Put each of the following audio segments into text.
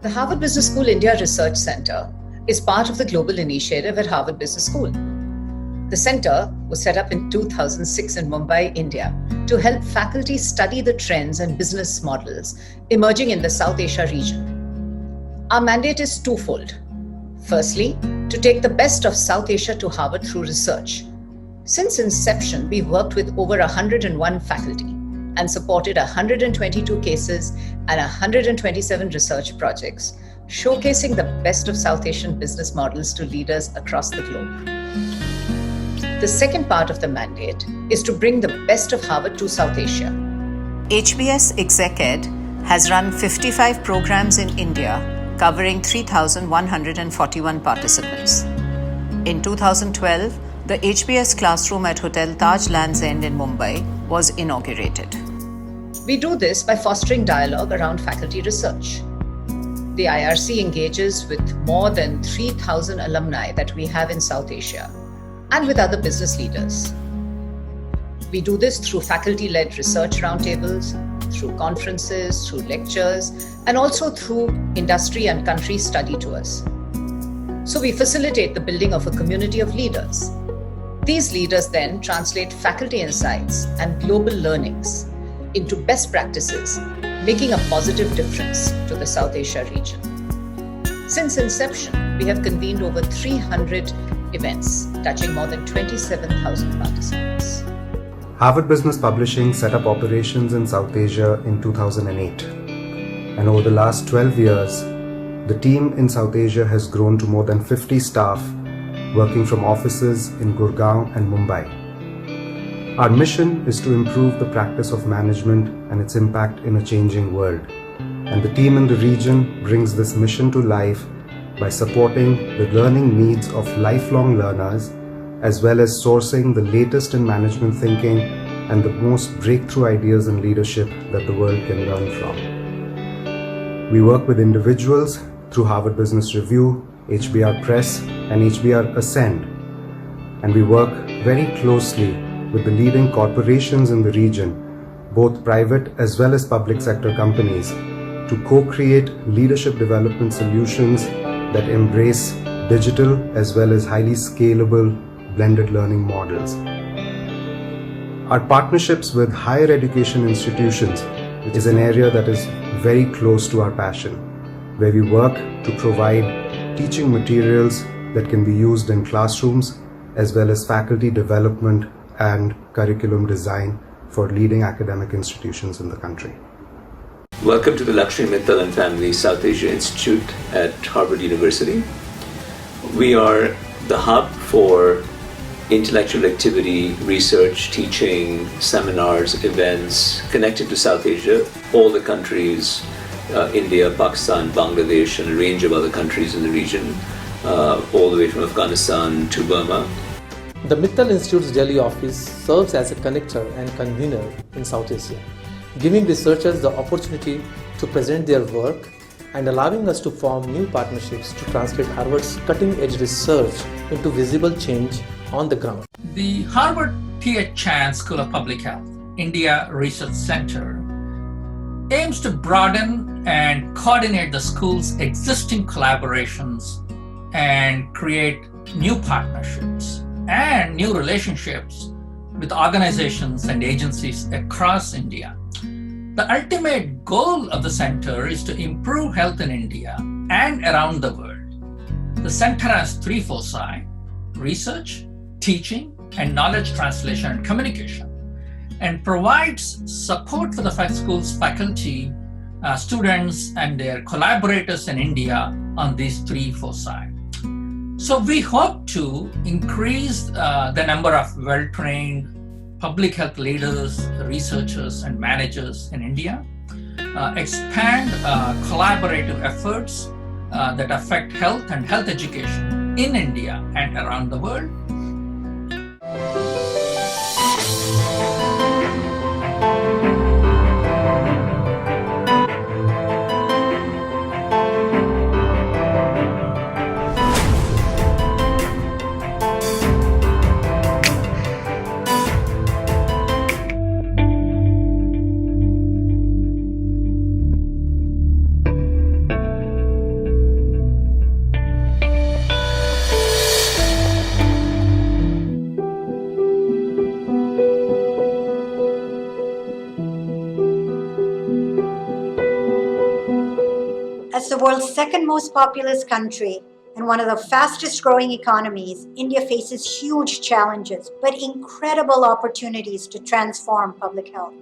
The Harvard Business School India Research Center is part of the global initiative at Harvard Business School. The center was set up in 2006 in Mumbai, India, to help faculty study the trends and business models emerging in the South Asia region. Our mandate is twofold. Firstly, to take the best of South Asia to Harvard through research. Since inception, we've worked with over 101 faculty and supported 122 cases and 127 research projects, showcasing the best of South Asian business models to leaders across the globe. The second part of the mandate is to bring the best of Harvard to South Asia. HBS Exec-Ed has run 55 programs in India, covering 3,141 participants. In 2012, the HBS classroom at Hotel Taj Lands End in Mumbai was inaugurated. We do this by fostering dialogue around faculty research. The IRC engages with more than 3,000 alumni that we have in South Asia and with other business leaders. We do this through faculty-led research roundtables, through conferences, through lectures, and also through industry and country study tours. So we facilitate the building of a community of leaders. These leaders then translate faculty insights and global learnings into best practices, making a positive difference to the South Asia region. Since inception, we have convened over 300 events, touching more than 27,000 participants. Harvard Business Publishing set up operations in South Asia in 2008. And over the last 12 years, the team in South Asia has grown to more than 50 staff working from offices in Gurgaon and Mumbai. Our mission is to improve the practice of management and its impact in a changing world. And the team in the region brings this mission to life by supporting the learning needs of lifelong learners, as well as sourcing the latest in management thinking and the most breakthrough ideas in leadership that the world can learn from. We work with individuals through Harvard Business Review, HBR Press, and HBR Ascend. And we work very closely with the leading corporations in the region, both private as well as public sector companies, to co-create leadership development solutions that embrace digital as well as highly scalable blended learning models. Our partnerships with higher education institutions is an area that is very close to our passion, where we work to provide teaching materials that can be used in classrooms as well as faculty development and curriculum design for leading academic institutions in the country. Welcome to the Lakshmi Mittal and Family South Asia Institute at Harvard University. We are the hub for intellectual activity, research, teaching, seminars, events connected to South Asia, all the countries, India, Pakistan, Bangladesh, and a range of other countries in the region, all the way from Afghanistan to Burma. The Mittal Institute's Delhi office serves as a connector and convener in South Asia, giving researchers the opportunity to present their work and allowing us to form new partnerships to translate Harvard's cutting-edge research into visible change on the ground. The Harvard T.H. Chan School of Public Health, India Research Center aims to broaden and coordinate the school's existing collaborations and create new partnerships and new relationships with organizations and agencies across India. The ultimate goal of the center is to improve health in India and around the world. The center has three foci: research, teaching, and knowledge translation and communication, and provides support for the school's faculty, students, and their collaborators in India on these three foci. So we hope to increase the number of well-trained public health leaders, researchers, and managers in India, expand collaborative efforts that affect health and health education in India and around the world. As the world's second most populous country and one of the fastest growing economies, India faces huge challenges, but incredible opportunities to transform public health.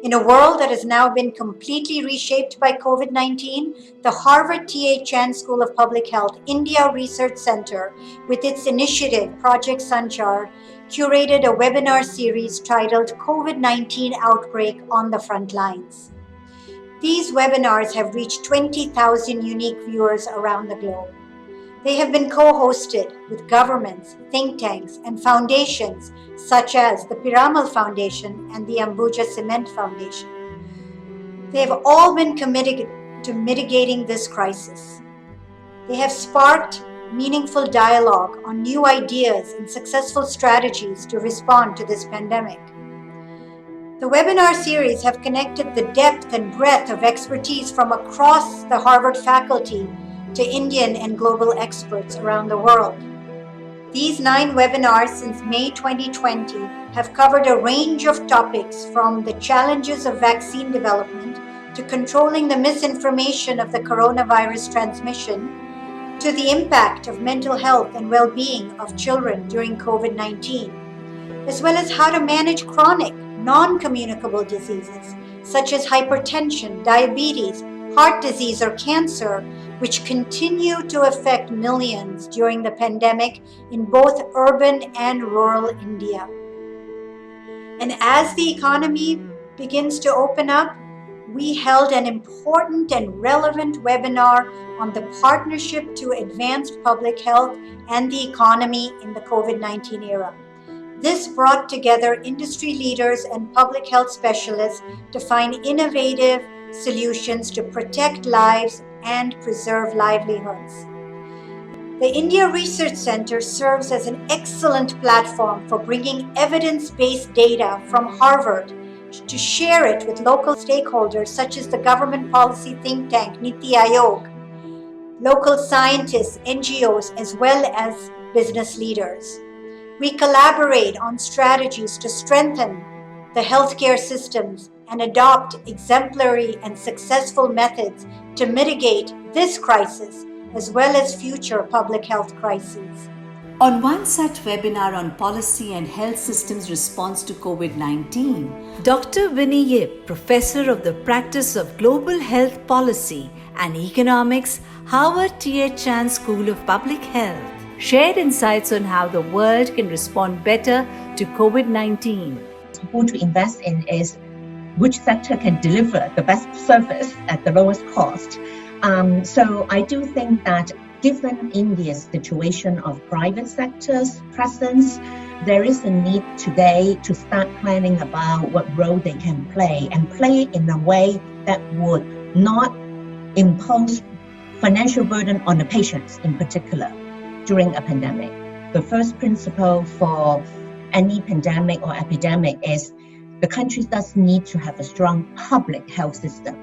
In a world that has now been completely reshaped by COVID-19, the Harvard T.H. School of Public Health India Research Center, with its initiative Project Sanchar, curated a webinar series titled COVID-19 Outbreak on the Frontlines. These webinars have reached 20,000 unique viewers around the globe. They have been co-hosted with governments, think tanks, and foundations such as the Piramal Foundation and the Ambuja Cement Foundation. They have all been committed to mitigating this crisis. They have sparked meaningful dialogue on new ideas and successful strategies to respond to this pandemic. The webinar series have connected the depth and breadth of expertise from across the Harvard faculty to Indian and global experts around the world. These 9 webinars since May 2020 have covered a range of topics from the challenges of vaccine development to controlling the misinformation of the coronavirus transmission to the impact of mental health and well-being of children during COVID-19, as well as how to manage chronic, non-communicable diseases such as hypertension, diabetes, heart disease, or cancer, which continue to affect millions during the pandemic in both urban and rural India. And as the economy begins to open up, we held an important and relevant webinar on the partnership to advance public health and the economy in the COVID-19 era. This brought together industry leaders and public health specialists to find innovative solutions to protect lives and preserve livelihoods. The India Research Center serves as an excellent platform for bringing evidence-based data from Harvard to share it with local stakeholders such as the government policy think tank Niti Aayog, local scientists, NGOs, as well as business leaders. We collaborate on strategies to strengthen the healthcare systems and adopt exemplary and successful methods to mitigate this crisis as well as future public health crises. On one such webinar on policy and health systems response to COVID-19, Dr. Winnie Yip, professor of the practice of global health policy and economics, Harvard T.H. School of Public Health, shared insights on how the world can respond better to COVID-19. Who to invest in is which sector can deliver the best service at the lowest cost. So I do think that given India's situation of private sector's presence, there is a need today to start planning about what role they can play and play in a way that would not impose financial burden on the patients in particular during a pandemic. The first principle for any pandemic or epidemic is the country does need to have a strong public health system.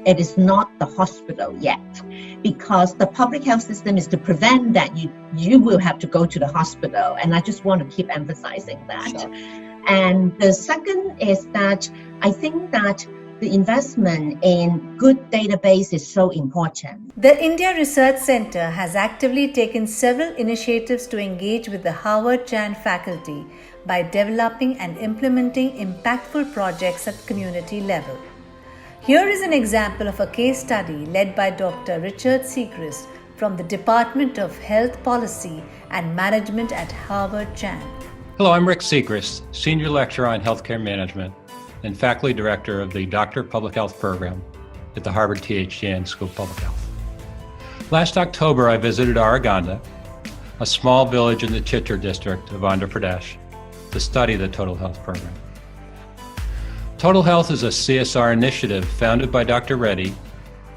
It is not the hospital yet, because the public health system is to prevent that you will have to go to the hospital. And I just want to keep emphasizing that. Sure. And the second is that I think that the investment in good database is so important. The India Research Center has actively taken several initiatives to engage with the Harvard Chan faculty by developing and implementing impactful projects at community level. Here is an example of a case study led by Dr. Richard Segrist from the Department of Health Policy and Management at Harvard Chan. Hello, I'm Rick Segrist, Senior Lecturer on Healthcare Management and Faculty Director of the Doctor of Public Health program at the Harvard T.H. School of Public Health. Last October, I visited Araganda, a small village in the Chittor district of Andhra Pradesh, to study the Total Health program. Total Health is a CSR initiative founded by Dr. Reddy,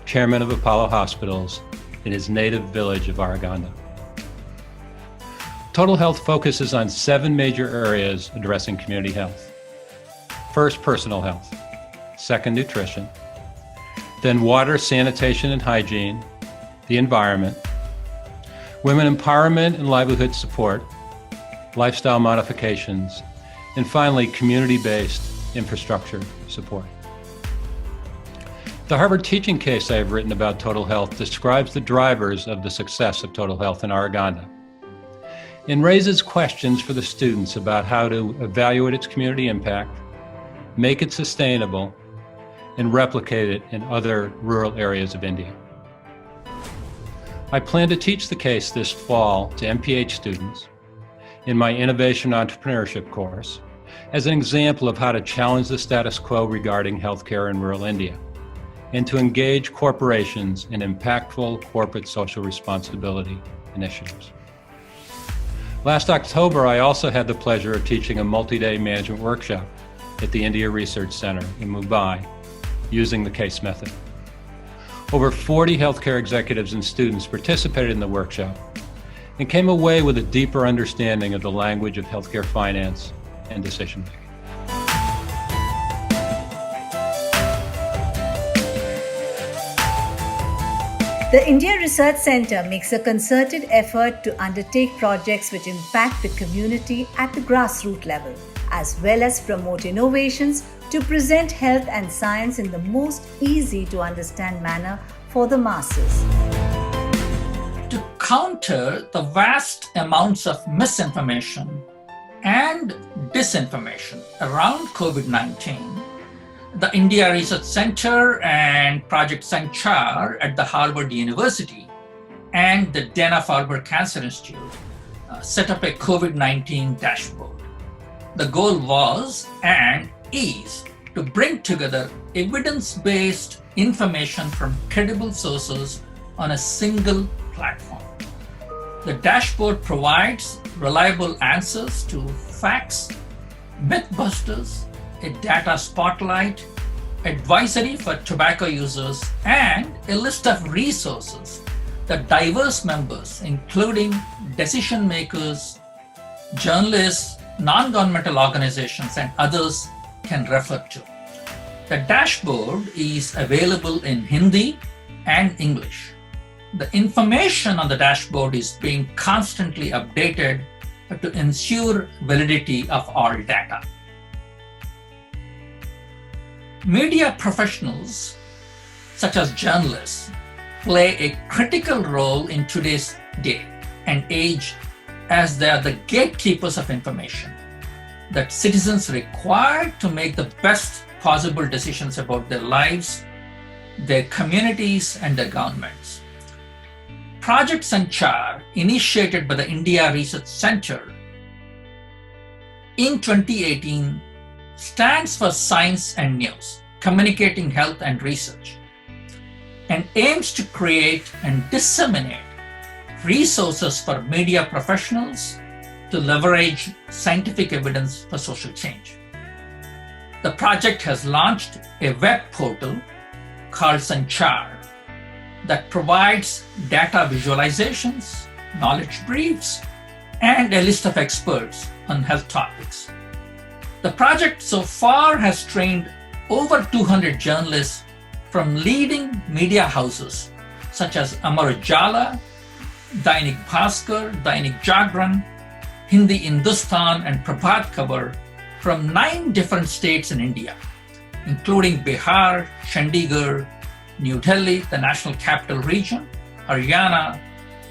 chairman of Apollo Hospitals, in his native village of Araganda. Total Health focuses on 7 major areas addressing community health. First, personal health. Second, nutrition. Then water, sanitation and hygiene, the environment, women empowerment and livelihood support, lifestyle modifications, and finally, community-based infrastructure support. The Harvard teaching case I have written about total health describes the drivers of the success of total health in Uganda and raises questions for the students about how to evaluate its community impact, make it sustainable, and replicate it in other rural areas of India. I plan to teach the case this fall to MPH students in my Innovation Entrepreneurship course as an example of how to challenge the status quo regarding healthcare in rural India and to engage corporations in impactful corporate social responsibility initiatives. Last October, I also had the pleasure of teaching a multi-day management workshop at the India Research Center in Mumbai using the case method. Over 40 healthcare executives and students participated in the workshop and came away with a deeper understanding of the language of healthcare finance and decision-making. The India Research Centre makes a concerted effort to undertake projects which impact the community at the grassroots level, as well as promote innovations to present health and science in the most easy to understand manner for the masses. To counter the vast amounts of misinformation and disinformation around COVID-19, the India Research Center and Project Sanchar at the Harvard University and the Dana-Farber Cancer Institute set up a COVID-19 dashboard. The goal was and is to bring together evidence-based information from credible sources on a single platform. The dashboard provides reliable answers to facts, mythbusters, a data spotlight, advisory for tobacco users, and a list of resources that diverse members, including decision makers, journalists, non-governmental organizations, and others can refer to. The dashboard is available in Hindi and English. The information on the dashboard is being constantly updated to ensure validity of all data. Media professionals, such as journalists, play a critical role in today's day and age as they are the gatekeepers of information that citizens require to make the best possible decisions about their lives, their communities, and their governments. Project Sanchar, initiated by the India Research Center in 2018, stands for Science and News, Communicating Health and Research, and aims to create and disseminate resources for media professionals to leverage scientific evidence for social change. The project has launched a web portal called Sanchar that provides data visualizations, knowledge briefs, and a list of experts on health topics. The project so far has trained over 200 journalists from leading media houses such as Amar Ujala, Dainik Bhaskar, Dainik Jagran, Hindi Hindustan, and Prabhat Khabar from 9 different states in India, including Bihar, Chandigarh, New Delhi, the National Capital Region, Haryana,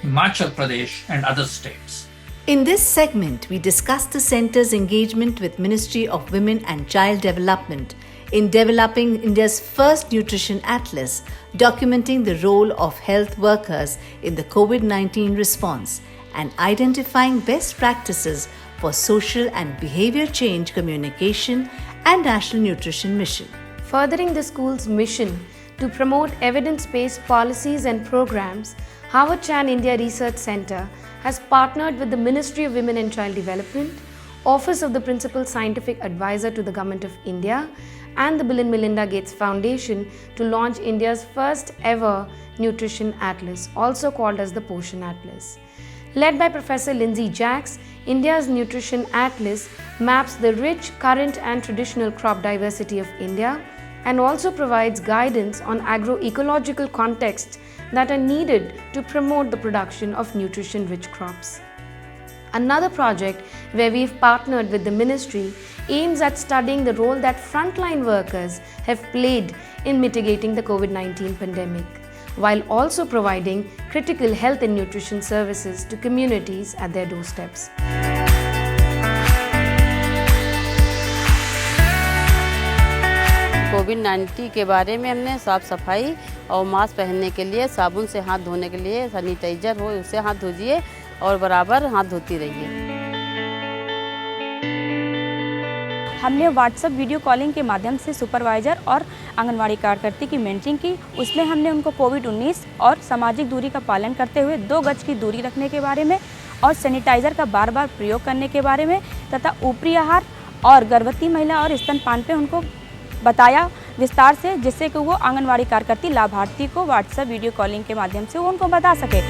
Himachal Pradesh, and other states. In this segment, we discuss the Centre's engagement with Ministry of Women and Child Development in developing India's first nutrition atlas, documenting the role of health workers in the COVID-19 response and identifying best practices for social and behavior change communication and national nutrition mission. Furthering the school's mission to promote evidence-based policies and programs, Harvard Chan India Research Center has partnered with the Ministry of Women and Child Development, Office of the Principal Scientific Advisor to the Government of India, and the Bill and Melinda Gates Foundation to launch India's first ever nutrition atlas, also called as the Poshan Atlas. Led by Professor Lindsay Jacks, India's nutrition atlas maps the rich current and traditional crop diversity of India and also provides guidance on agroecological contexts that are needed to promote the production of nutrition-rich crops. Another project where we've partnered with the ministry aims at studying the role that frontline workers have played in mitigating the COVID-19 pandemic, while also providing critical health and nutrition services to communities at their doorsteps. कोविड-19 के बारे में हमने साफ सफाई और mask पहनने के लिए, साबुन से हाथ धोने के लिए, सैनिटाइजर हो उससे हाथ धोइए और बराबर हाथ धोती रहिए। हमने व्हाट्सएप वीडियो कॉलिंग के माध्यम से सुपरवाइज़र और आंगनवाड़ी कार्यकर्ती की मेंटरिंग की। उसमें हमने उनको कोविड-19 और सामाजिक दूरी का पालन करते हुए 2 गज की दूरी रखने के बारे में और सैनिटाइज़र का बार बार प्रयोग करने के बारे में तथा ऊपरी आहार और गर्भवती महिला और स्तनपान पे उनको बताया विस्तार से, जिससे कि वो आंगनवाड़ी कार्यकर्ती लाभार्थी को व्हाट्सएप वीडियो कॉलिंग के माध्यम से वो उनको बता सके।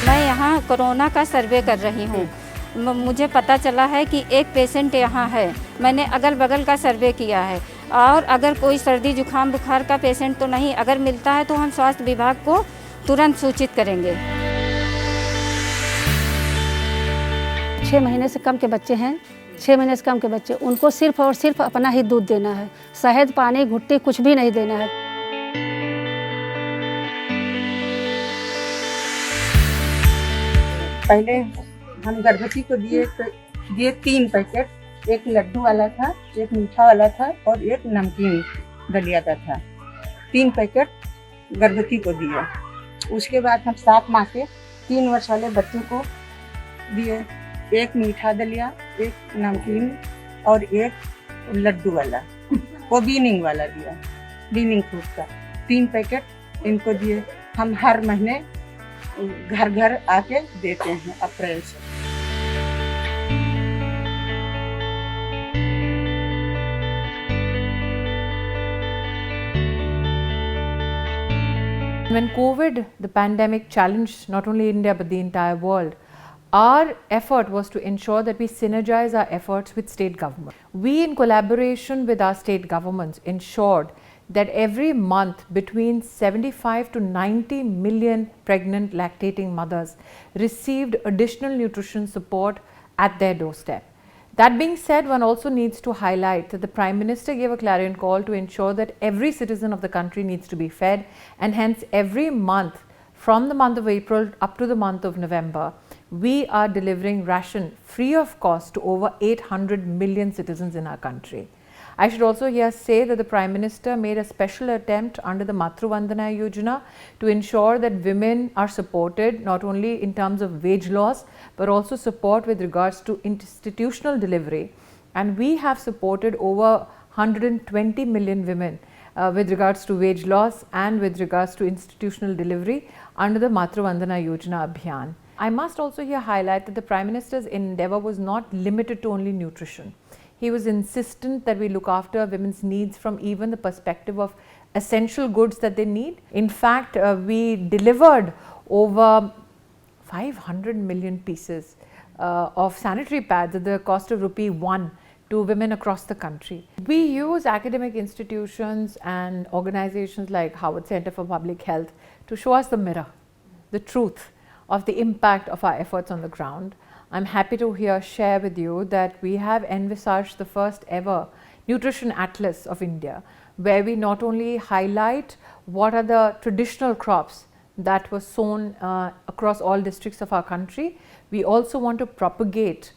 मैं यहाँ कोरोना का सर्वे कर रही हूँ। मुझे पता चला है कि एक पेशेंट यहाँ है। मैंने अगल बगल का सर्वे किया है और अगर कोई सर्दी जुकाम बुखार का पेशेंट तो नहीं, अगर मिलता है तो हम स्वास्थ्य विभाग को तुरंत सूचित करेंगे। 6 महीने से कम के बच्चे हैं, 6 महीने से कम के बच्चे, उनको सिर्फ और सिर्फ अपना ही दूध देना है। शहद, पानी, घुट्टी कुछ भी नहीं देना है। पहले हम गर्भवती को दिए 3 पैकेट, एक लड्डू वाला था, एक मीठा वाला था और एक नमकीन दलिया का था। 3 पैकेट गर्भवती को दिया। उसके बाद हम 7 माह के 3 वर्ष वाले बच्चों को दिए, एक मीठा दलिया, एक नमकीन और एक लड्डू वाला, वो बीनिंग वाला दिया, बीनिंग फ्रूट का 3 पैकेट इनको दिए। हम हर महीने घर घर आके देते हैं अप्रैल से। When COVID, the pandemic, challenged not only India but the entire world, our effort was to ensure that we synergize our efforts with state government. We, in collaboration with our state governments, ensured that every month between 75 to 90 million pregnant lactating mothers received additional nutrition support at their doorstep. That being said, one also needs to highlight that the Prime Minister gave a clarion call to ensure that every citizen of the country needs to be fed, and hence every month from the month of April up to the month of November, we are delivering ration free of cost to over 800 million citizens in our country. I should also here say that the Prime Minister made a special attempt under the Matru Vandana Yojana to ensure that women are supported not only in terms of wage loss but also support with regards to institutional delivery, and we have supported over 120 million women with regards to wage loss and with regards to institutional delivery under the Matru Vandana Yojana Abhiyan. I must also here highlight that the Prime Minister's endeavour was not limited to only nutrition. He was insistent that we look after women's needs from even the perspective of essential goods that they need. In fact, we delivered over 500 million pieces of sanitary pads at the cost of ₹1 to women across the country. We use academic institutions and organizations like Harvard Center for Public Health to show us the mirror, the truth of the impact of our efforts on the ground. I'm happy to here share with you that we have envisaged the first ever Nutrition Atlas of India, where we not only highlight what are the traditional crops that were sown across all districts of our country, we also want to propagate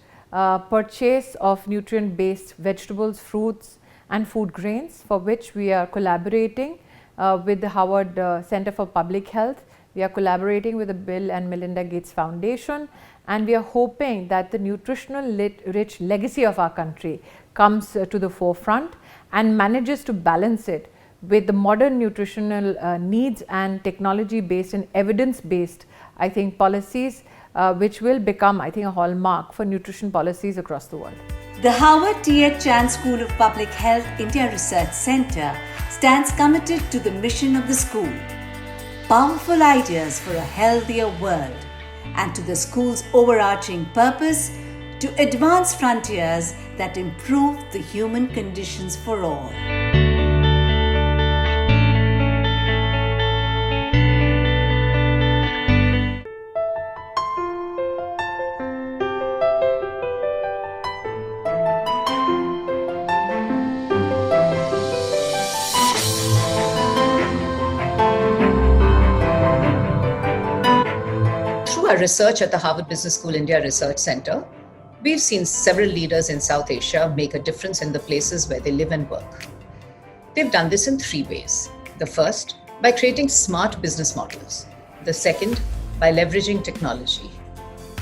purchase of nutrient-based vegetables, fruits and food grains, for which we are collaborating with the Harvard Center for Public Health. We are collaborating with the Bill and Melinda Gates Foundation, and we are hoping that the nutritional rich legacy of our country comes to the forefront and manages to balance it with the modern nutritional needs and technology based and evidence based, I think, policies which will become, I think, a hallmark for nutrition policies across the world. The Harvard T.H. School of Public Health India Research Center stands committed to the mission of the school, powerful ideas for a healthier world, and to the school's overarching purpose to advance frontiers that improve the human conditions for all. Through our research at the Harvard Business School India Research Center, we've seen several leaders in South Asia make a difference in the places where they live and work. They've done this in 3 ways. The first, by creating smart business models. The second, by leveraging technology.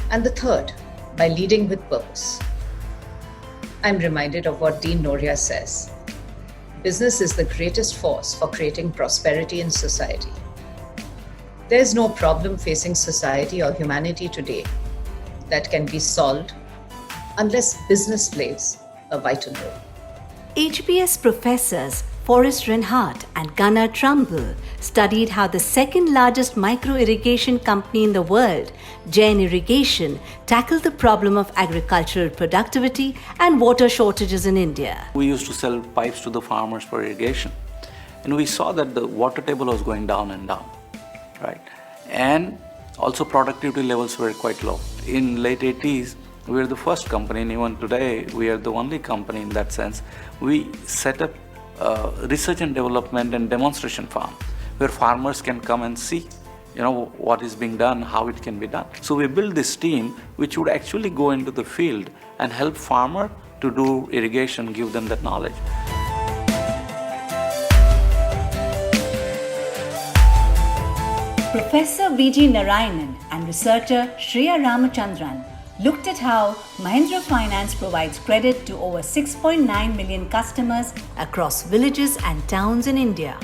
And the third, by leading with purpose. I'm reminded of what Dean Noria says. Business is the greatest force for creating prosperity in society. There's no problem facing society or humanity today that can be solved unless business plays a vital role. HBS professors Forrest Reinhardt and Gunnar Trumbull studied how the second largest micro-irrigation company in the world, Jain Irrigation, tackled the problem of agricultural productivity and water shortages in India. We used to sell pipes to the farmers for irrigation, and we saw that the water table was going down and down, right? And also productivity levels were quite low. In late 80s, we were the first company, and even today, we are the only company in that sense. We set up research and development and demonstration farm where farmers can come and see what is being done, how it can be done. So we built this team which would actually go into the field and help farmer to do irrigation, give them that knowledge. Professor V.G. Narayanan and researcher Shreya Ramachandran looked at how Mahindra Finance provides credit to over 6.9 million customers across villages and towns in India.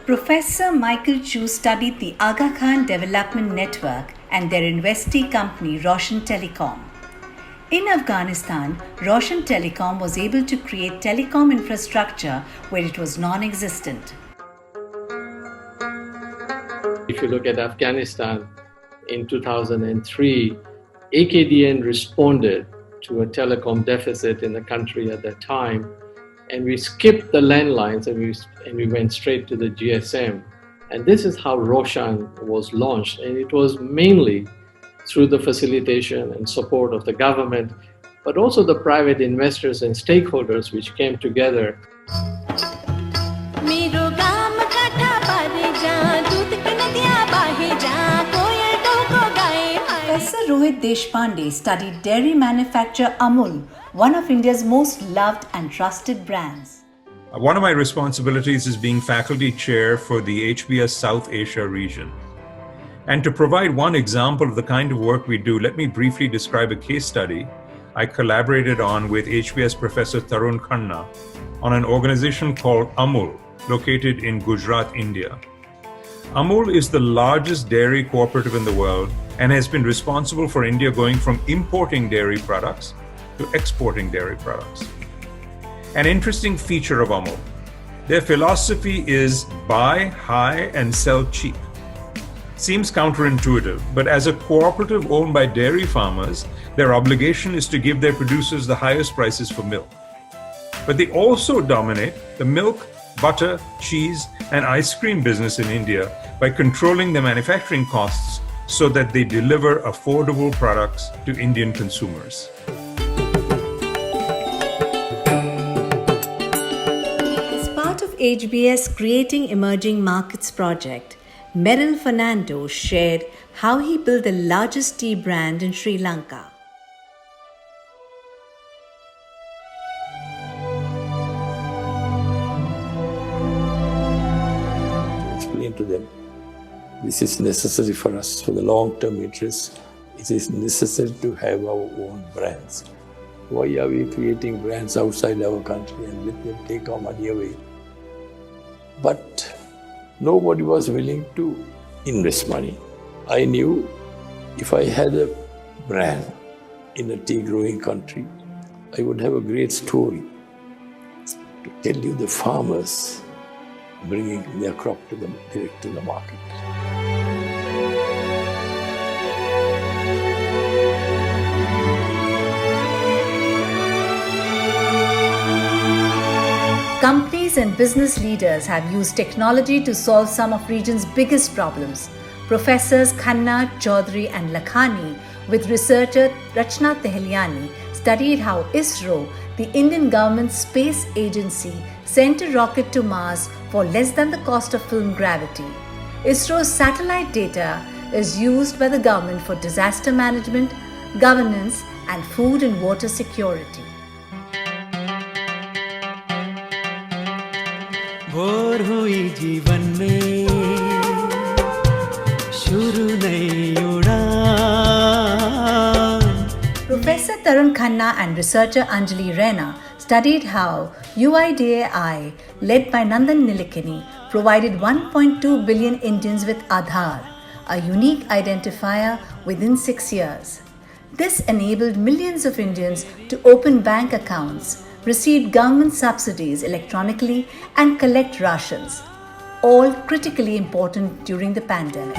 Professor Michael Chu studied the Aga Khan Development Network and their investee company Roshan Telecom. In Afghanistan, Roshan Telecom was able to create telecom infrastructure where it was non-existent. If you look at Afghanistan in 2003, AKDN responded to a telecom deficit in the country at that time, and we skipped the landlines and we went straight to the GSM. And this is how Roshan was launched, and it was mainly through the facilitation and support of the government, but also the private investors and stakeholders which came together. Professor Rohit Deshpande studied dairy manufacturer Amul, one of India's most loved and trusted brands. One of my responsibilities is being faculty chair for the HBS South Asia region. And to provide one example of the kind of work we do, let me briefly describe a case study I collaborated on with HBS Professor Tarun Khanna on an organization called Amul, located in Gujarat, India. Amul is the largest dairy cooperative in the world and has been responsible for India going from importing dairy products to exporting dairy products. An interesting feature of Amul, their philosophy is buy high and sell cheap. Seems counterintuitive, but as a cooperative owned by dairy farmers, their obligation is to give their producers the highest prices for milk. But they also dominate the milk, butter, cheese, and ice cream business in India by controlling the manufacturing costs so that they deliver affordable products to Indian consumers. As part of HBS Creating Emerging Markets project, Merrill Fernando shared how he built the largest tea brand in Sri Lanka. Explain to them, this is necessary for us for the long-term interest. It is necessary to have our own brands. Why are we creating brands outside our country and let them take our money away? But nobody was willing to invest money. I knew if I had a brand in a tea-growing country, I would have a great story to tell you the farmers bringing their crop direct to the market. Companies and business leaders have used technology to solve some of region's biggest problems. Professors Khanna, Chaudhary and Lakhani with researcher Rachna Tehliani, studied how ISRO, the Indian government's space agency, sent a rocket to Mars for less than the cost of film gravity. ISRO's satellite data is used by the government for disaster management, governance, and food and water security. भोर हुई जीवन में शुरू नई उड़ान. Professor Tarun Khanna and researcher Anjali Raina studied how UIDAI, led by Nandan Nilekani, provided 1.2 billion Indians with Aadhaar, a unique identifier, within 6 years. This enabled millions of Indians to open bank accounts, receive government subsidies electronically, and collect rations, all critically important during the pandemic.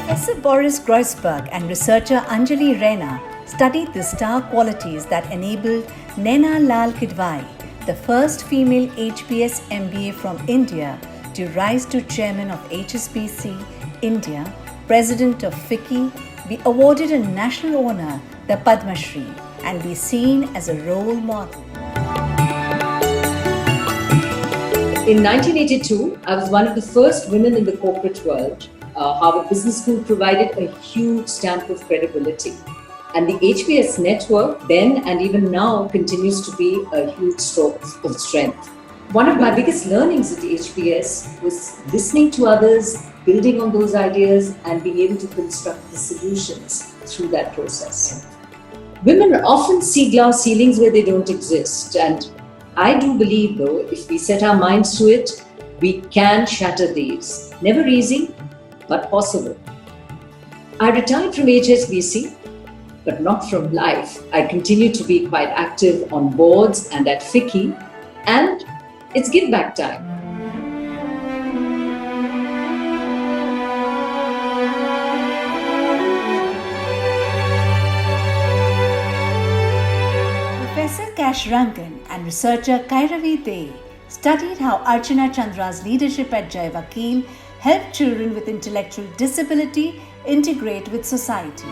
Professor Boris Groisberg and researcher Anjali Raina studied the star qualities that enabled Naina Lal Kidwai, the first female HBS MBA from India, to rise to chairman of HSBC India, president of FICCI, be awarded a national honor, the Padma Shri, and be seen as a role model. In 1982, I was one of the first women in the corporate world. Harvard Business School provided a huge stamp of credibility. And the HBS network then and even now continues to be a huge source of strength. One of my biggest learnings at HBS was listening to others, building on those ideas, and being able to construct the solutions through that process. Women often see glass ceilings where they don't exist, and I do believe, though, if we set our minds to it, we can shatter these. Never easy, but possible. I retired from HSBC, but not from life. I continue to be quite active on boards and at FICCI, and it's give back time. Professor Kash Rangan and researcher Kairavi Dey studied how Archana Chandra's leadership at Jai Vakil helped children with intellectual disability integrate with society.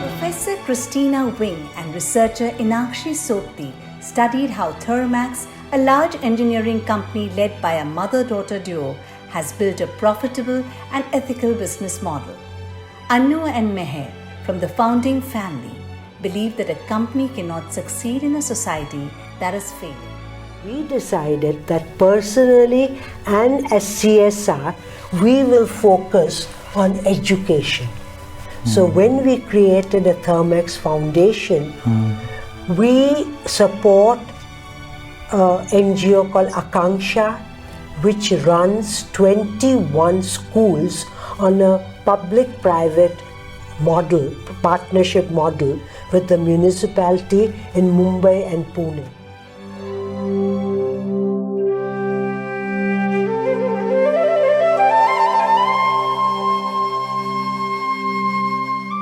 Professor Christina Wing and researcher Inakshi Sopti studied how Thermax, a large engineering company led by a mother-daughter duo, has built a profitable and ethical business model. Annu and Meher, from the founding family, believe that a company cannot succeed in a society that is failing. We decided that personally and as CSR, we will focus on education. So when we created a Thermax Foundation, we support an NGO called Akanksha, which runs 21 schools on a public-private model, partnership model with the municipality in Mumbai and Pune.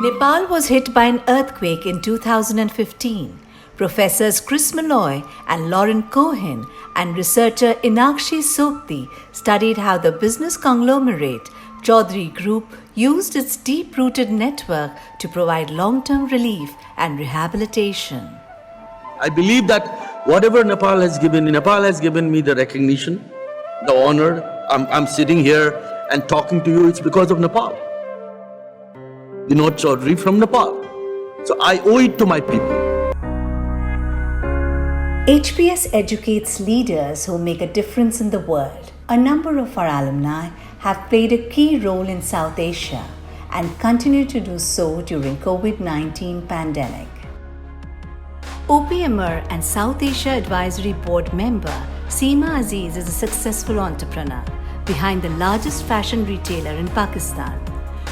Nepal was hit by an earthquake in 2015. Professors Chris Malloy and Lauren Cohen and researcher Inakshi Sopti studied how the business conglomerate Chaudhary Group used its deep-rooted network to provide long-term relief and rehabilitation. I believe that whatever Nepal has given me the recognition, the honor. I'm sitting here and talking to you, it's because of Nepal. Vinod Chaudhary from Nepal. So I owe it to my people. HBS educates leaders who make a difference in the world. A number of our alumni have played a key role in South Asia and continue to do so during COVID-19 pandemic. OPMR and South Asia Advisory Board member Seema Aziz is a successful entrepreneur behind the largest fashion retailer in Pakistan.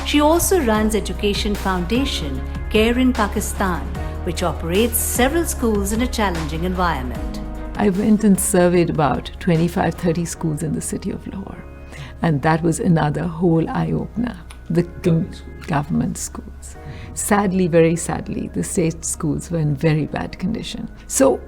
She also runs Education Foundation, Care in Pakistan, which operates several schools in a challenging environment. I went and surveyed about 25-30 schools in the city of Lahore. And that was another whole eye-opener, the government schools. sadly, very sadly, the state schools were in very bad condition. So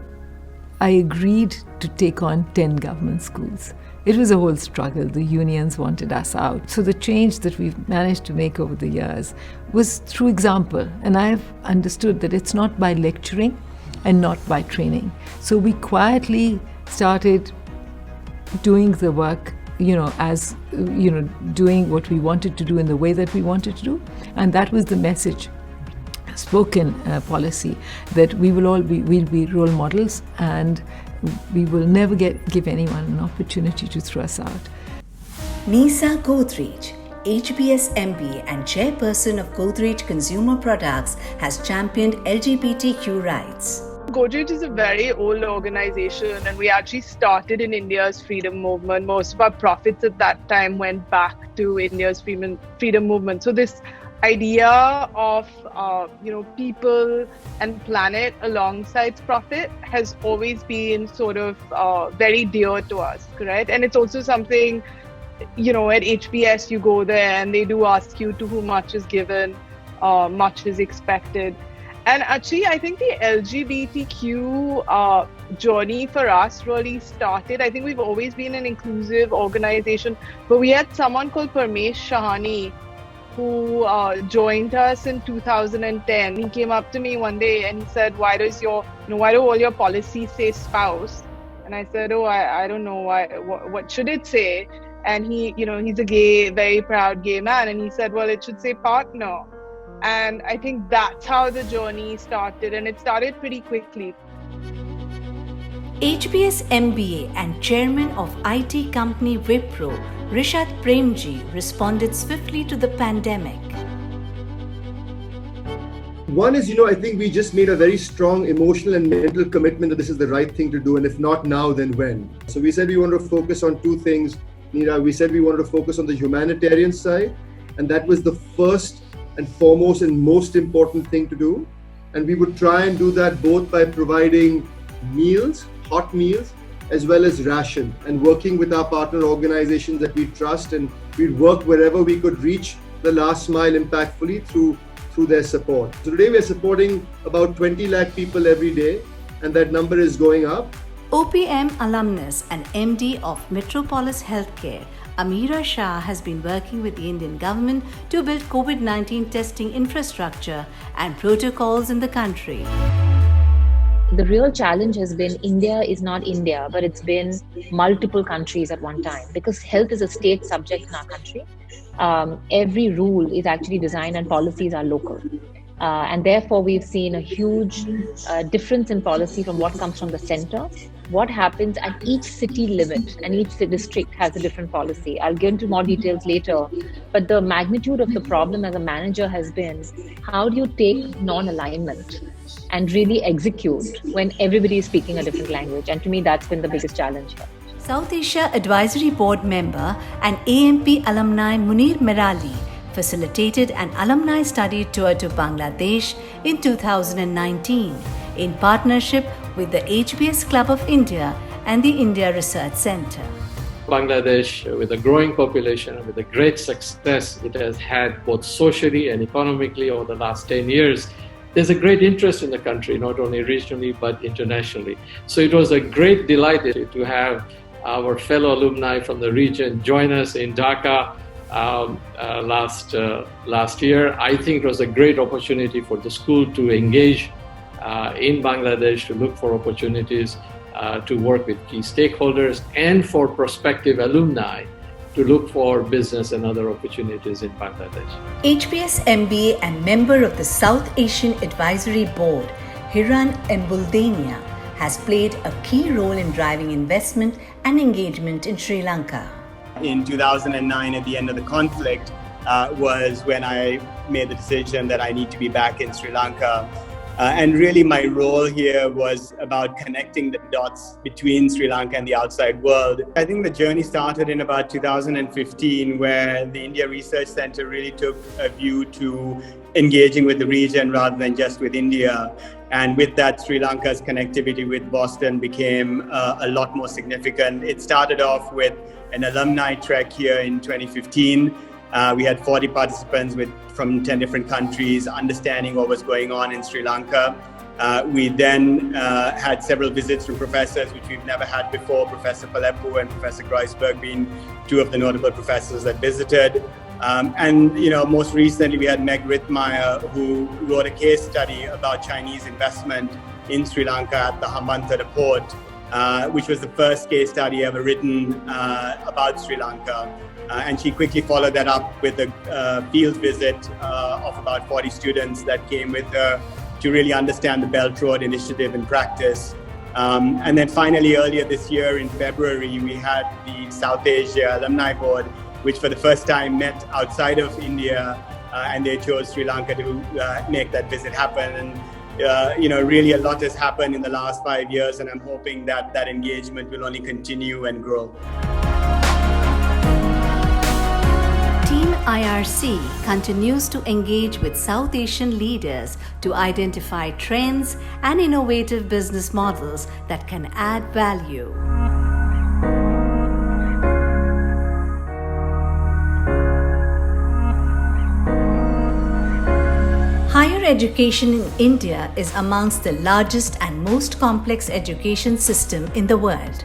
I agreed to take on 10 government schools. It was a whole struggle. The unions wanted us out. So the change that we've managed to make over the years was through example. And I've understood that it's not by lecturing and not by training. So we quietly started doing the work, as, doing what we wanted to do in the way that we wanted to do. And that was the message, spoken policy, that we'll be role models and we will never give anyone an opportunity to throw us out. Nisa Godrej, HBS MBA and chairperson of Godrej Consumer Products, has championed LGBTQ rights. Godrej is a very old organization, and we actually started in India's freedom movement. Most of our profits at that time went back to India's freedom movement. So this idea of people and planet alongside profit has always been sort of very dear to us, correct? And it's also something, at HBS you go there and they do ask you to whom much is given, much is expected. And actually, I think the LGBTQ journey for us really started. I think we've always been an inclusive organization, but we had someone called Parmesh Shahani who joined us in 2010. He came up to me one day and he said, why do all your policies say spouse? And I said, I don't know, what should it say? And he's a gay, very proud gay man. And he said, well, it should say partner. And I think that's how the journey started, and it started pretty quickly. HBS MBA and chairman of IT company Wipro, Rishad Premji, responded swiftly to the pandemic. One is, I think we just made a very strong emotional and mental commitment that this is the right thing to do, and if not now, then when. So we said we wanted to focus on two things, Neera. We said we wanted to focus on the humanitarian side, and that was the first and foremost and most important thing to do. And we would try and do that both by providing meals, hot meals, as well as ration, and working with our partner organizations that we trust, and we'd work wherever we could reach the last mile impactfully through their support. So today we are supporting about 20 lakh people every day, and that number is going up. OPM alumnus and MD of Metropolis Healthcare, Ameera Shah, has been working with the Indian government to build COVID-19 testing infrastructure and protocols in the country. The real challenge has been India is not India, but it's been multiple countries at one time, because health is a state subject in our country. Every rule is actually designed and policies are local. And therefore, we've seen a huge difference in policy from what comes from the center. What happens at each city limit and each district has a different policy. I'll get into more details later, but the magnitude of the problem as a manager has been, how do you take non-alignment and really execute when everybody is speaking a different language? And to me, that's been the biggest challenge here. South Asia Advisory Board member and AMP alumni Munir Merali facilitated an alumni study tour to Bangladesh in 2019 in partnership with the HBS Club of India and the India Research Center. Bangladesh, with a growing population and with the great success it has had both socially and economically over the last 10 years, there's a great interest in the country, not only regionally but internationally. So it was a great delight to have our fellow alumni from the region join us in Dhaka last year. I think it was a great opportunity for the school to engage in Bangladesh, to look for opportunities to work with key stakeholders, and for prospective alumni to look for business and other opportunities in Bangladesh. HBS MBA and member of the South Asian Advisory Board, Hiran Embuldania, has played a key role in driving investment and engagement in Sri Lanka. In 2009, at the end of the conflict, was when I made the decision that I need to be back in Sri Lanka. And really my role here was about connecting the dots between Sri Lanka and the outside world. I think the journey started in about 2015, where the India Research Center really took a view to engaging with the region rather than just with India. And with that, Sri Lanka's connectivity with Boston became a lot more significant. It started off with an alumni trek here in 2015. We had 40 participants from 10 different countries, understanding what was going on in Sri Lanka. We then had several visits from professors, which we've never had before. Professor Paleppu and Professor Groisberg being two of the notable professors that visited. And most recently we had Meg Rithmeyer, who wrote a case study about Chinese investment in Sri Lanka at the Hambantota port, which was the first case study ever written about Sri Lanka. And she quickly followed that up with a field visit of about 40 students that came with her to really understand the Belt Road Initiative in practice. And then finally, earlier this year in February, we had the South Asia Alumni Board, which for the first time met outside of India, and they chose Sri Lanka to make that visit happen. And really a lot has happened in the last 5 years, and I'm hoping that that engagement will only continue and grow. Team IRC continues to engage with South Asian leaders to identify trends and innovative business models that can add value. Higher education in India is amongst the largest and most complex education system in the world,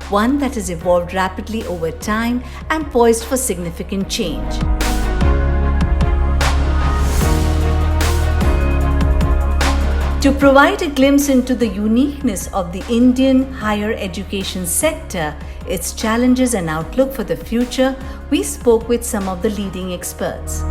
one that has evolved rapidly over time and poised for significant change. To provide a glimpse into the uniqueness of the Indian higher education sector, its challenges and outlook for the future, we spoke with some of the leading experts.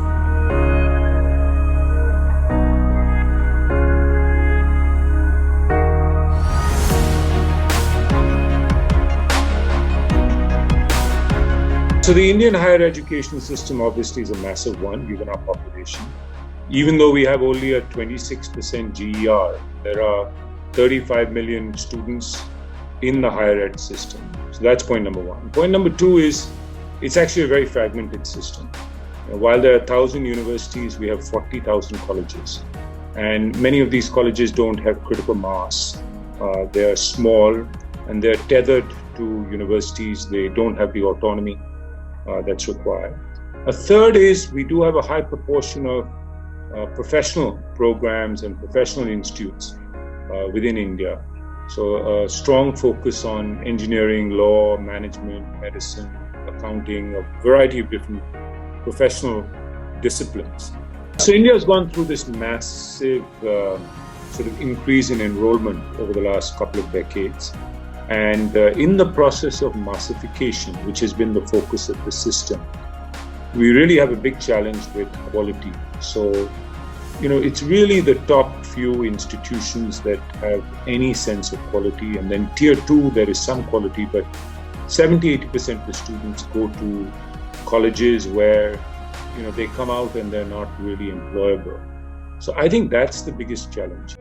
So the Indian higher education system obviously is a massive one given our population. Even though we have only a 26% GER, there are 35 million students in the higher ed system. So that's point number one. Point number two is it's actually a very fragmented system. While there are 1,000 universities, we have 40,000 colleges. And many of these colleges don't have critical mass. They are small and they're tethered to universities. They don't have the autonomy that's required. A third is we do have a high proportion of professional programs and professional institutes within India. So a strong focus on engineering, law, management, medicine, accounting, a variety of different professional disciplines. So India has gone through this massive sort of increase in enrollment over the last couple of decades. And in the process of massification, which has been the focus of the system, we really have a big challenge with quality. So, it's really the top few institutions that have any sense of quality. And then tier 2, there is some quality, but 70-80% of the students go to colleges where, they come out and they're not really employable. So I think that's the biggest challenge.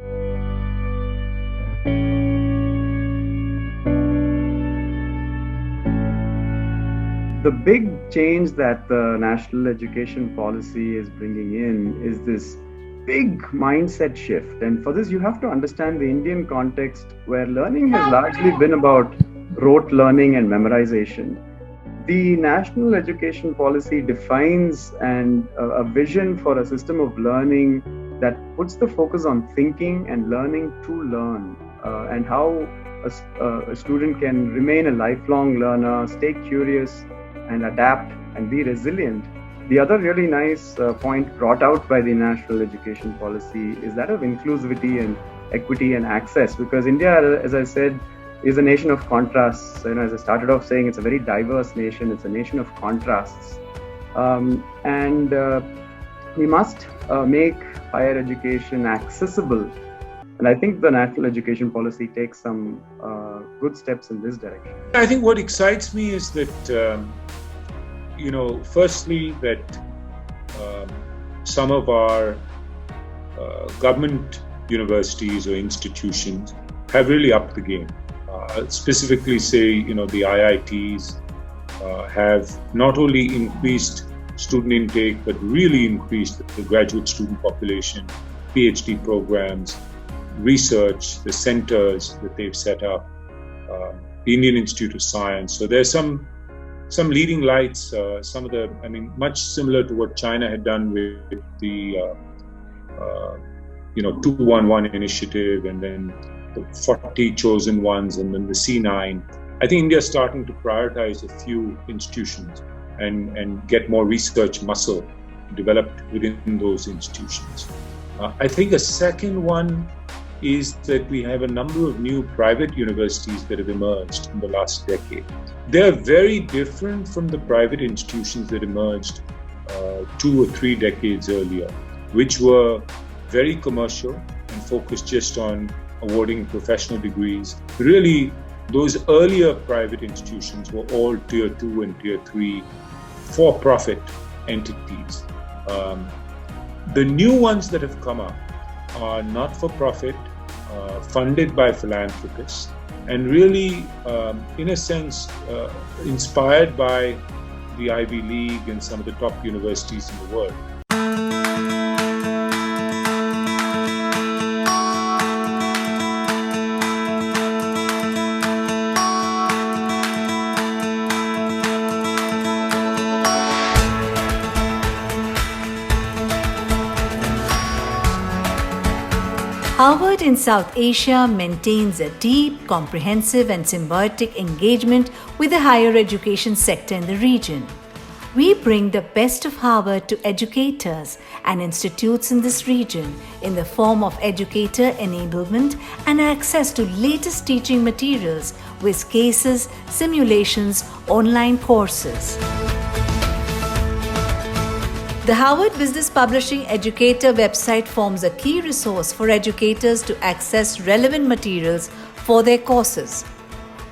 The big change that the national education policy is bringing in is this big mindset shift. And for this, you have to understand the Indian context where learning has largely been about rote learning and memorization. The national education policy defines a vision for a system of learning that puts the focus on thinking and learning to learn, and how a student can remain a lifelong learner, stay curious, and adapt and be resilient. The other really nice point brought out by the national education policy is that of inclusivity and equity and access, because India, as I said, is a nation of contrasts. As I started off saying, it's a very diverse nation. It's a nation of contrasts. And we must make higher education accessible. And I think the national education policy takes some good steps in this direction. I think what excites me is that, firstly, that some of our government universities or institutions have really upped the game. Specifically, say, the IITs have not only increased student intake, but really increased the graduate student population, PhD programs, research, the centers that they've set up, the Indian Institute of Science. So there's some some leading lights, much similar to what China had done with the 211 initiative, and then the 40 chosen ones, and then the C9. I think India is starting to prioritize a few institutions and get more research muscle developed within those institutions. I think a second one is that we have a number of new private universities that have emerged in the last decade. They're very different from the private institutions that emerged 2 or 3 decades earlier, which were very commercial and focused just on awarding professional degrees. Really, those earlier private institutions were all tier 2 and tier 3 for-profit entities. The new ones that have come up are not-for-profit, funded by philanthropists, and really, in a sense, inspired by the Ivy League and some of the top universities in the world. Harvard in South Asia maintains a deep, comprehensive and symbiotic engagement with the higher education sector in the region. We bring the best of Harvard to educators and institutes in this region in the form of Educator enablement and access to latest teaching materials with cases, simulations, online courses. The Harvard Business Publishing Educator website forms a key resource for educators to access relevant materials for their courses.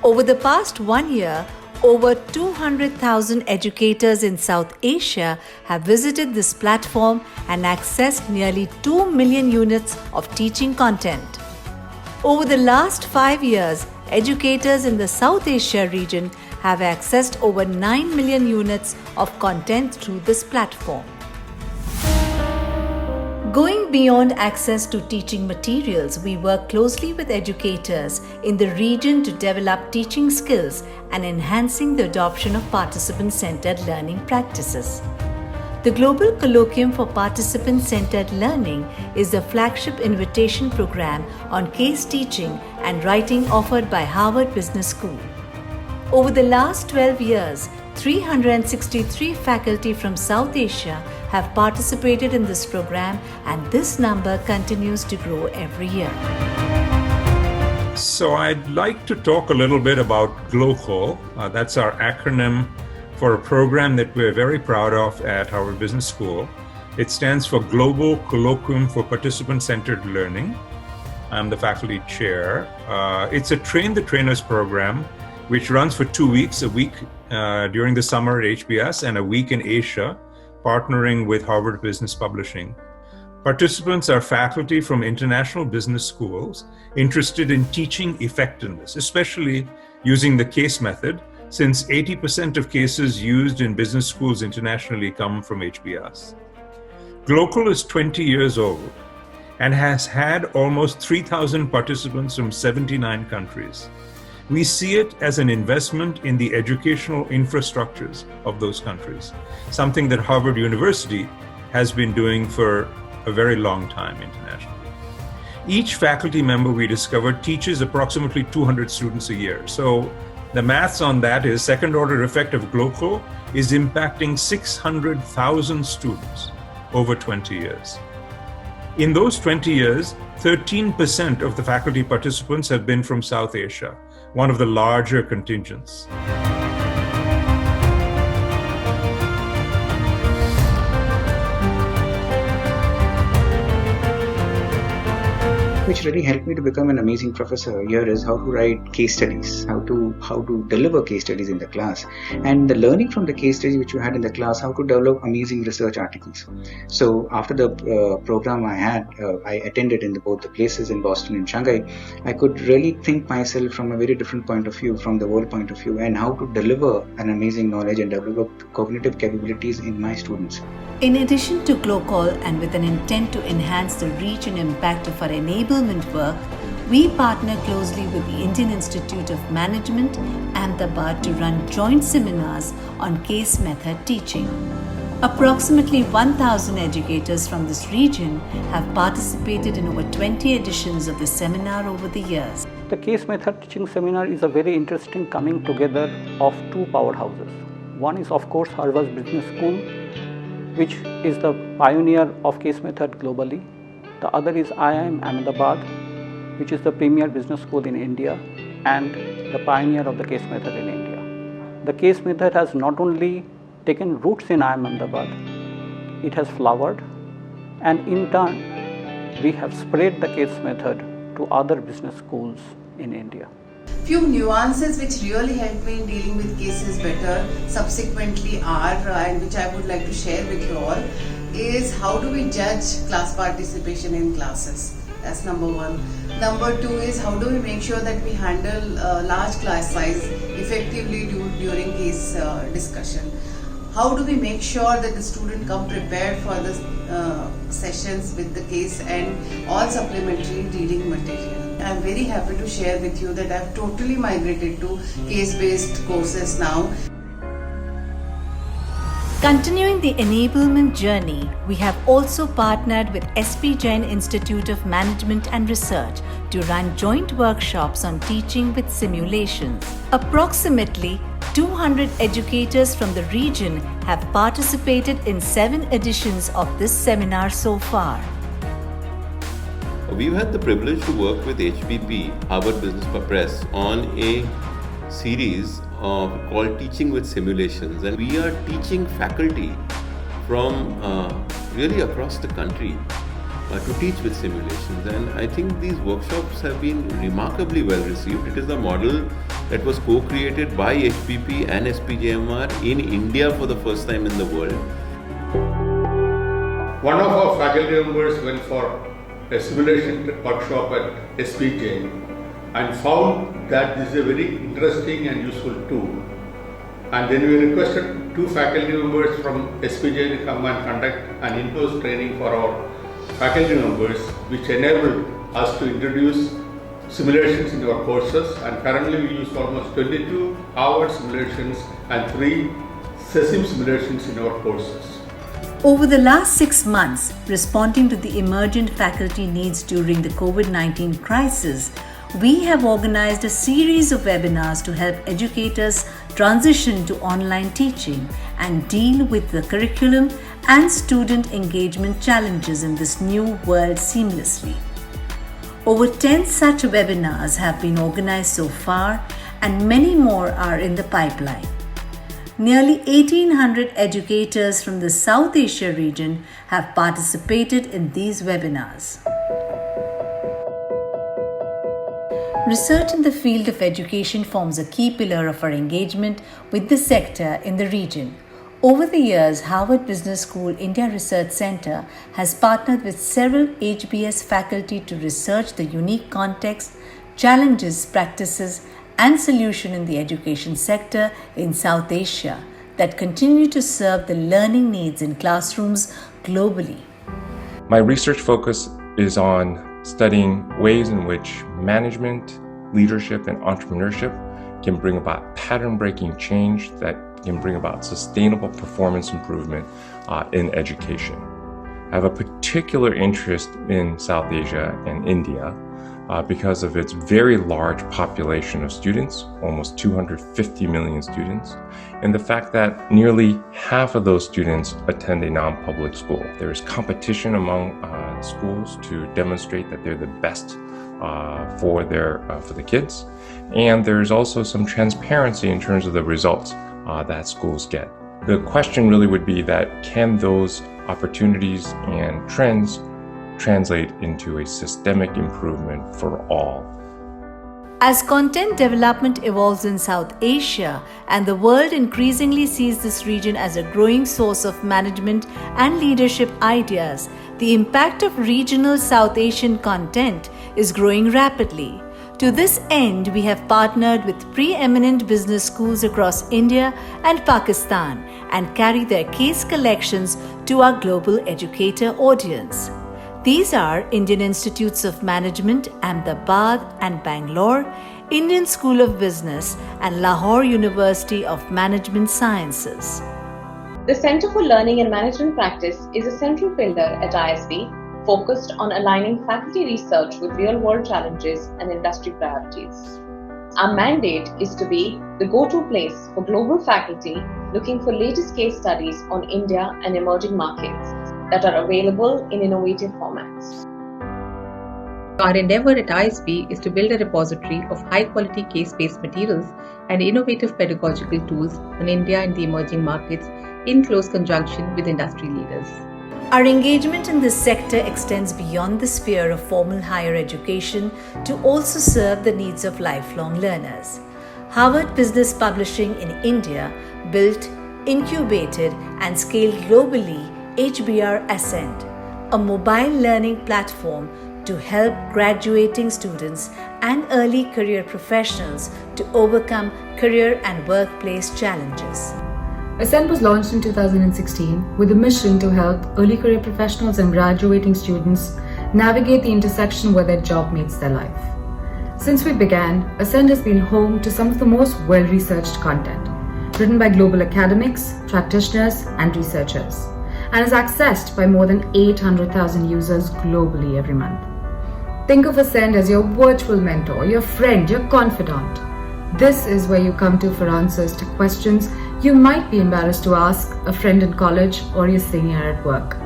Over the past 1 year, over 200,000 educators in South Asia have visited this platform and accessed nearly 2 million units of teaching content. Over the last 5 years, educators in the South Asia region have accessed over 9 million units of content through this platform. Going beyond access to teaching materials, we work closely with educators in the region to develop teaching skills and enhancing the adoption of participant-centered learning practices. The Global Colloquium for Participant-Centered Learning is the flagship invitation program on case teaching and writing offered by Harvard Business School. Over the last 12 years, 363 faculty from South Asia have participated in this program, and this number continues to grow every year. So I'd like to talk a little bit about GLOCAL. That's our acronym for a program that we're very proud of at Harvard Business School. It stands for Global Colloquium for Participant-Centered Learning. I'm the faculty chair. It's a Train the Trainers program which runs for 2 weeks, a week during the summer at HBS and a week in Asia, partnering with Harvard Business Publishing. Participants are faculty from international business schools interested in teaching effectiveness, especially using the case method, since 80% of cases used in business schools internationally come from HBS. GLOCAL is 20 years old and has had almost 3,000 participants from 79 countries. We see it as an investment in the educational infrastructures of those countries, something that Harvard University has been doing for a very long time internationally. Each faculty member we discovered teaches approximately 200 students a year. So the maths on that is second order effect of GLOCAL is impacting 600,000 students over 20 years. In those 20 years, 13% of the faculty participants have been from South Asia, one of the larger contingents. Which really helped me to become an amazing professor here is how to write case studies, how to deliver case studies in the class, and the learning from the case studies which you had in the class, how to develop amazing research articles. So after the program I attended in both the places in Boston and Shanghai, I could really think myself from a very different point of view, from the world point of view, and how to deliver an amazing knowledge and develop cognitive capabilities in my students. In addition to GLOCAL, and with an intent to enhance the reach and impact of our enablement work, we partner closely with the Indian Institute of Management, Ahmedabad, to run joint seminars on case method teaching. Approximately 1,000 educators from this region have participated in over 20 editions of the seminar over the years. The case method teaching seminar is a very interesting coming together of two powerhouses. One is, of course, Harvard Business School, which is the pioneer of case method globally. The other is IIM Ahmedabad, which is the premier business school in India and the pioneer of the case method in India. The case method has not only taken roots in IIM Ahmedabad, it has flowered, and in turn we have spread the case method to other business schools in India. Few nuances which really helped me in dealing with cases better subsequently are, and which I would like to share with you all, is how do we judge class participation in classes? That's number one. Number two is how do we make sure that we handle large class size effectively during case discussion? How do we make sure that the student come prepared for the sessions with the case and all supplementary reading material? I'm very happy to share with you that I've totally migrated to case-based courses now. Continuing the enablement journey, we have also partnered with SP Jain Institute of Management and Research to run joint workshops on teaching with simulations. Approximately 200 educators from the region have participated in 7 editions of this seminar so far. We've had the privilege to work with HBP, Harvard Business Press, on a series called Teaching with Simulations, and we are teaching faculty from really across the country to teach with simulations, and I think these workshops have been remarkably well received. It is a model that was co-created by HBP and SPJMR in India for the first time in the world. One of our faculty members went for a simulation workshop at SPJ and found that this is a very interesting and useful tool. And then we requested 2 faculty members from SPJ to come and conduct an in-house training for our faculty members, which enabled us to introduce simulations into our courses, and currently we use almost 22 Harvard simulations and 3 SESIM simulations in our courses. Over the last 6 months, responding to the emergent faculty needs during the COVID-19 crisis, we have organized a series of webinars to help educators transition to online teaching and deal with the curriculum and student engagement challenges in this new world seamlessly. Over 10 such webinars have been organized so far, and many more are in the pipeline. Nearly 1,800 educators from the South Asia region have participated in these webinars. Research in the field of education forms a key pillar of our engagement with the sector in the region. Over the years, Harvard Business School India Research Center has partnered with several HBS faculty to research the unique context, challenges, practices, and solution in the education sector in South Asia that continue to serve the learning needs in classrooms globally. My research focus is on studying ways in which management, leadership, and entrepreneurship can bring about pattern-breaking change that can bring about sustainable performance improvement in education. I have a particular interest in South Asia and India because of its very large population of students, almost 250 million students, and the fact that nearly half of those students attend a non-public school. There is competition among schools to demonstrate that they're the best for the kids, and there's also some transparency in terms of the results that schools get. The question really would be that can those opportunities and trends translate into a systemic improvement for all? As content development evolves in South Asia and the world increasingly sees this region as a growing source of management and leadership ideas, the impact of regional South Asian content is growing rapidly. To this end, we have partnered with preeminent business schools across India and Pakistan and carry their case collections to our global educator audience. These are Indian Institutes of Management, Ahmedabad and Bangalore, Indian School of Business and Lahore University of Management Sciences. The Center for Learning and Management Practice is a central pillar at ISB focused on aligning faculty research with real-world challenges and industry priorities. Our mandate is to be the go-to place for global faculty looking for latest case studies on India and emerging markets that are available in innovative formats. Our endeavor at ISB is to build a repository of high-quality case-based materials and innovative pedagogical tools on India and the emerging markets in close conjunction with industry leaders. Our engagement in this sector extends beyond the sphere of formal higher education to also serve the needs of lifelong learners. Harvard Business Publishing in India built, incubated and scaled globally HBR Ascend, a mobile learning platform to help graduating students and early career professionals to overcome career and workplace challenges. Ascend was launched in 2016 with a mission to help early career professionals and graduating students navigate the intersection where their job meets their life. Since we began, Ascend has been home to some of the most well-researched content, written by global academics, practitioners, and researchers, and is accessed by more than 800,000 users globally every month. Think of Ascend as your virtual mentor, your friend, your confidant. This is where you come to for answers to questions you might be embarrassed to ask a friend in college or your senior at work.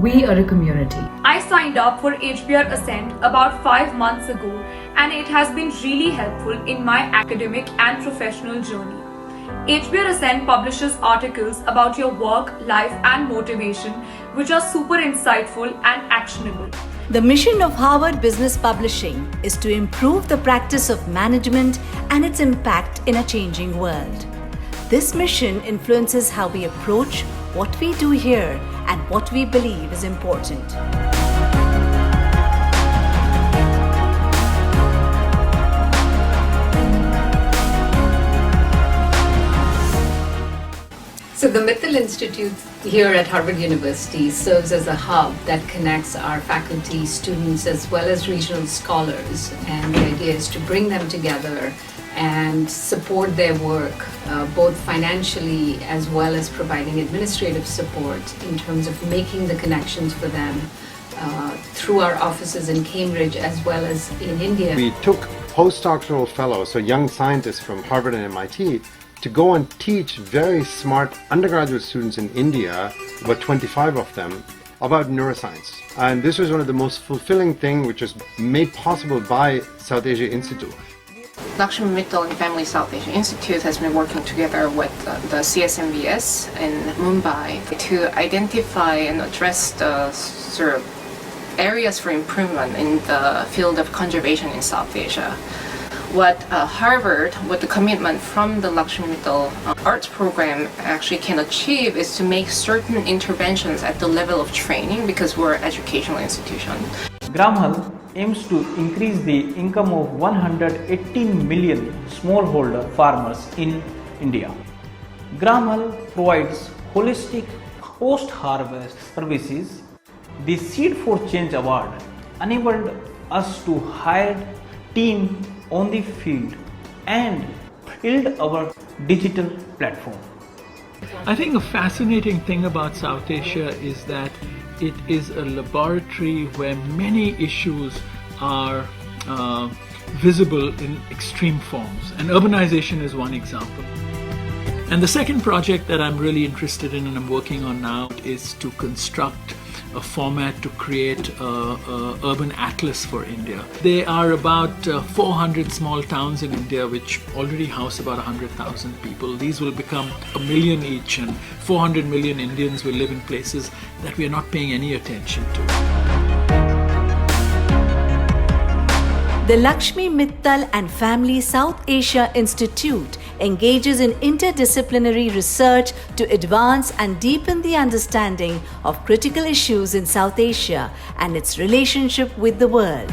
We are a community. I signed up for HBR Ascend about 5 months ago, and it has been really helpful in my academic and professional journey. HBR Ascend publishes articles about your work, life and motivation which are super insightful and actionable. The mission of Harvard Business Publishing is to improve the practice of management and its impact in a changing world. This mission influences how we approach what we do here and what we believe is important. So the Mittal Institute here at Harvard University serves as a hub that connects our faculty, students, as well as regional scholars. And the idea is to bring them together and support their work, both financially as well as providing administrative support in terms of making the connections for them through our offices in Cambridge as well as in India. We took postdoctoral fellows, so young scientists from Harvard and MIT, to go and teach very smart undergraduate students in India, about 25 of them, about neuroscience. And this was one of the most fulfilling things which was made possible by South Asia Institute. Lakshmi Mittal and Family South Asia Institute has been working together with the CSMVS in Mumbai to identify and address the sort of areas for improvement in the field of conservation in South Asia. What Harvard, with the commitment from the Lakshmi Mittal arts program actually can achieve is to make certain interventions at the level of training because we're an educational institution. Gramhal aims to increase the income of 118 million smallholder farmers in India. Gramhal provides holistic post-harvest services. The Seed for Change Award enabled us to hire team on the field and build our digital platform. I think a fascinating thing about South Asia is that it is a laboratory where many issues are visible in extreme forms, and urbanization is one example. And the second project that I'm really interested in and I'm working on now is to construct a format to create an urban atlas for India. There are about 400 small towns in India which already house about 100,000 people. These will become 1 million each, and 400 million Indians will live in places that we are not paying any attention to. The Lakshmi Mittal and Family South Asia Institute engages in interdisciplinary research to advance and deepen the understanding of critical issues in South Asia and its relationship with the world.